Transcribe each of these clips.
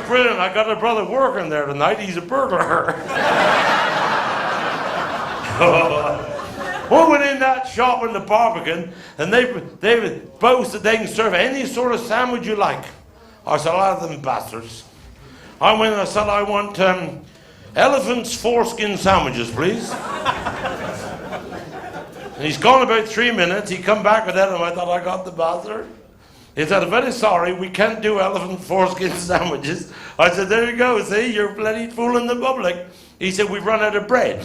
brilliant. I got a brother working there tonight. He's a burglar. We went in that shop in the Barbican, and they boasted they can serve any sort of sandwich you like. I said, I'll have them bastards. I went and I said, I want elephant's foreskin sandwiches, please. And he's gone about 3 minutes. He come back with that, and I thought, I got the bastard. He said, I'm very sorry, we can't do elephant foreskin sandwiches. I said, there you go, see, you're bloody fooling the public. He said, we've run out of bread.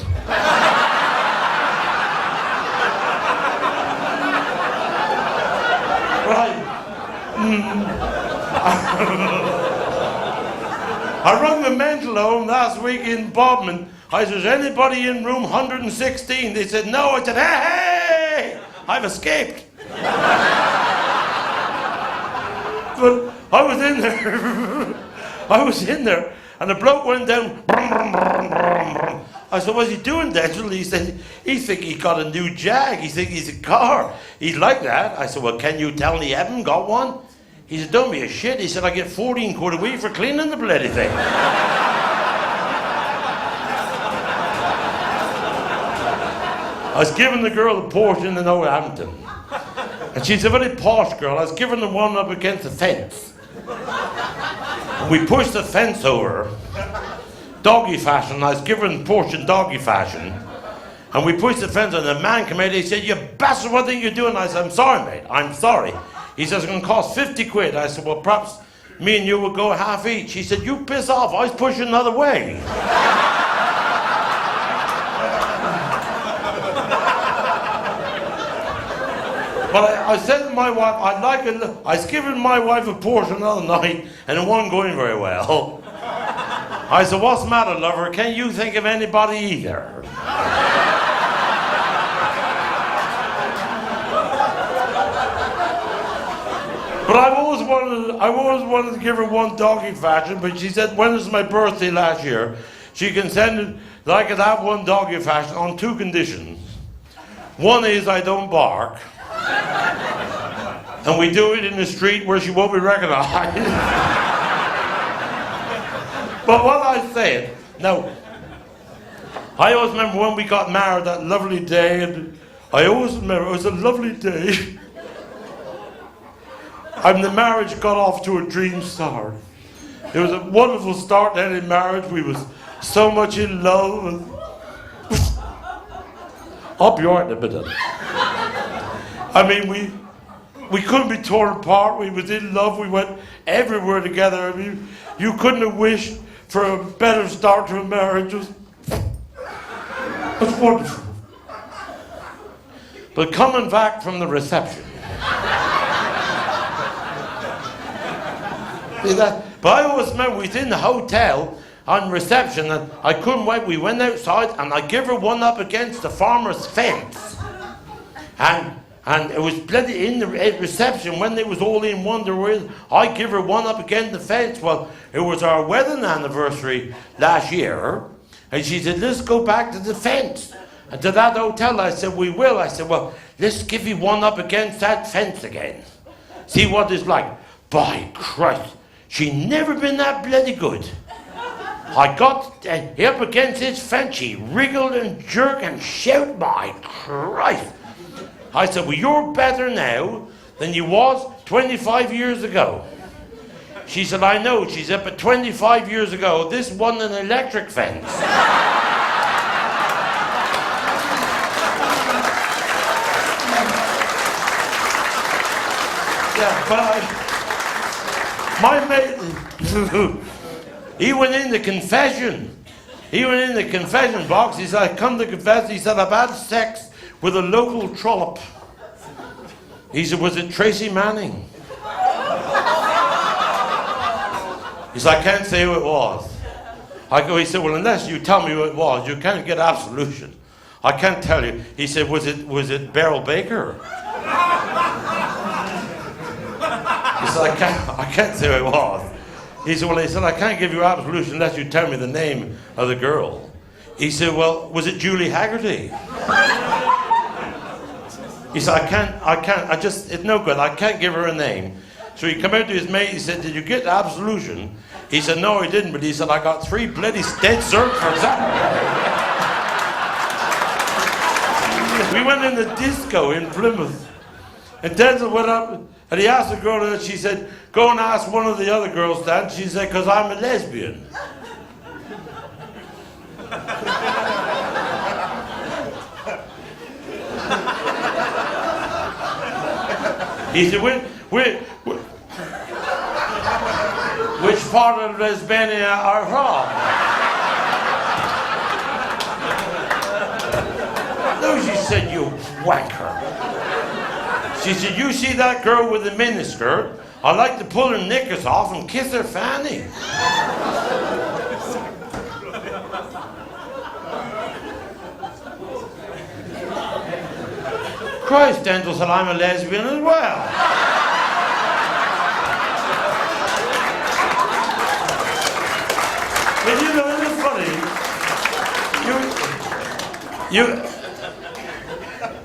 Right. I rung the mental home last week in Bodmin. I said, is anybody in room 116? They said, no. I said, hey, I've escaped. But I was in there, and the bloke went down. I said, what's he doing, Denzil? He said, he think he got a new Jag. He think he's a car. He'd like that. I said, well, can you tell me you haven't got one? He said, don't be a shit. He said, I get 14 quid a week for cleaning the bloody thing. I was giving the girl a portion in Oldhampton. And she's a very posh girl. I was giving the one up against the fence. And we pushed the fence over. Doggy fashion. I was giving the portion doggy fashion. And we pushed the fence and the man came out. He said, you bastard, what are you doing? I said, I'm sorry, mate. I'm sorry. He says, it's going to cost 50 quid. I said, well, perhaps me and you will go half each. He said, you piss off. I was pushing another way. But I said to my wife, I was giving my wife a portion the other night, and it wasn't going very well. I said, what's the matter, lover? Can't you think of anybody either? But I always wanted to give her one doggy fashion, but she said, when was my birthday last year? She consented that I could have one doggy fashion on 2 conditions. One is I don't bark. And we do it in the street where she won't be recognized. But what I said, now, I always remember when we got married that lovely day, and I always remember it was a lovely day. And the marriage got off to a dream start. It was a wonderful start to any marriage. We was so much in love. And I'll be all right in a minute. I mean, we couldn't be torn apart. We was in love. We went everywhere together. I mean, you couldn't have wished for a better start to a marriage. It was wonderful. But coming back from the reception, but I always remember we was in the hotel on reception and I couldn't wait. We went outside and I gave her one up against the farmer's fence. And it was bloody in the reception when they was all in wonder. I give her one up against the fence. Well, it was our wedding anniversary last year. And she said, let's go back to the fence. And to that hotel, I said, we will. I said, well, let's give you one up against that fence again. See what it's like. By Christ, she never been that bloody good. I got up against this fence. She wriggled and jerked and shouted, by Christ. I said, well, you're better now than you was 25 years ago. She said, I know. She said, but 25 years ago, this wasn't an electric fence. Yeah, but my mate, he went in the confession. He went in the confession box. He said, I come to confess. He said, I've had sex with a local trollop. He said, was it Tracy Manning? He said, I can't say who it was. He said, well, unless you tell me who it was, you can't get absolution. I can't tell you. He said, was it Beryl Baker? He said, I can't say who it was. He said, I can't give you absolution unless you tell me the name of the girl. He said, well, was it Julie Haggerty? He said, it's no good, I can't give her a name. So he came out to his mate, he said, did you get absolution? He said, no, he didn't, but he said, I got 3 bloody dead cert for that. We went in the disco in Plymouth, and Denzil went up, and he asked the girl, and she said, go and ask one of the other girls to dance. She said, because I'm a lesbian. He said, which part of Lesbian are from? No, she said, you wanker. She said, you see that girl with the miniskirt? I like to pull her knickers off and kiss her fanny. Christ, Denzil said, I'm a lesbian as well. But you know, isn't it funny?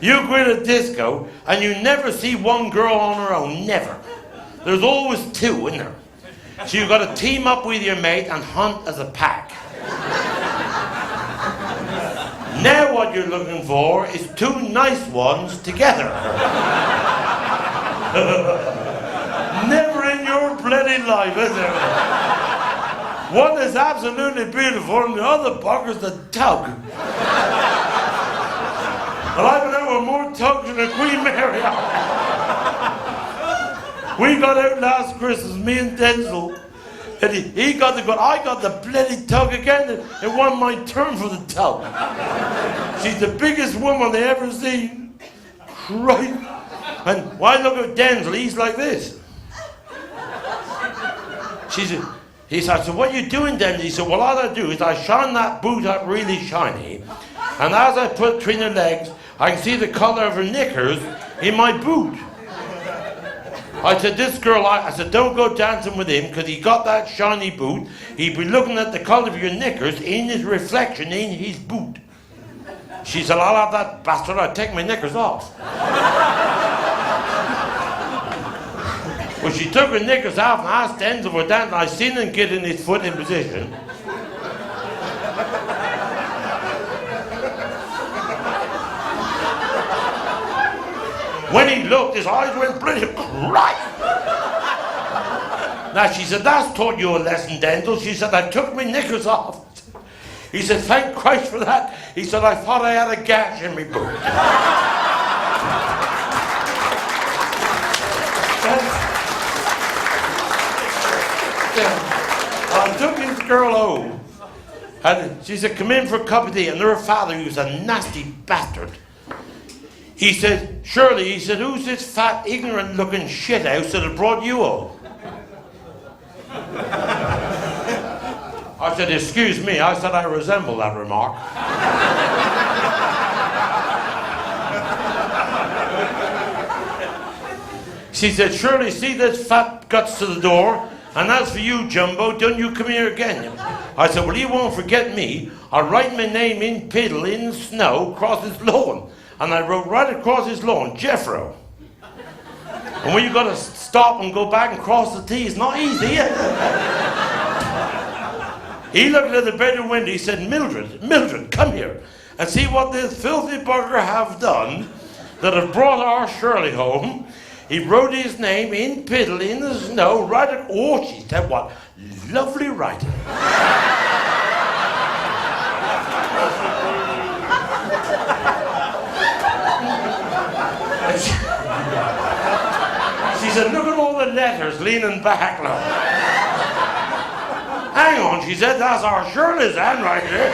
You go in a disco and you never see one girl on her own, never. There's always 2 in there. So you've got to team up with your mate and hunt as a pack. Now what you're looking for is 2 nice ones together. Never in your bloody life, is there? One is absolutely beautiful and the other bugger's the tug. And I've been out with more tugs than Queen Mary. We got out last Christmas, me and Denzil. And he got the gun. I got the bloody tug again. It won my turn for the tug. She's the biggest woman they ever seen. Right? And when I look at Denzil, he's like this. He said, I said, what are you doing, Denzil? He said, well, all I do is I shine that boot up really shiny. And as I put it between her legs, I can see the colour of her knickers in my boot. I said, this girl, I said, don't go dancing with him because he got that shiny boot. He'd be looking at the colour of your knickers in his reflection in his boot. She said, I'll have that bastard, I'll take my knickers off. Well, she took her knickers off and asked Denzil for dancing. I seen him getting his foot in position. When he looked, his eyes went bloody right. Now, she said, that's taught you a lesson, Denzil. She said, I took my knickers off. He said, thank Christ for that. He said, I thought I had a gash in my boot. I took this girl home, and she said, come in for a cup of tea. And her father, he was a nasty bastard. He said, Shirley, he said, who's this fat, ignorant-looking shithouse that have brought you home? I said, excuse me. I said, I resemble that remark. She said, Shirley, see this fat guts to the door? And as for you, Jumbo, don't you come here again. I said, well, you won't forget me. I'll write my name in piddle in the snow across his lawn. And I wrote right across his lawn, Jethro. And when you got to stop and go back and cross the T, it's not easy. He looked at the bedroom window, he said, Mildred, come here and see what this filthy bugger have done that have brought our Shirley home. He wrote his name in piddle in the snow, right at, oh, she said, what lovely writing. She said, look at all the letters leaning back, look. Hang on, she said, that's our Shirley's handwriting.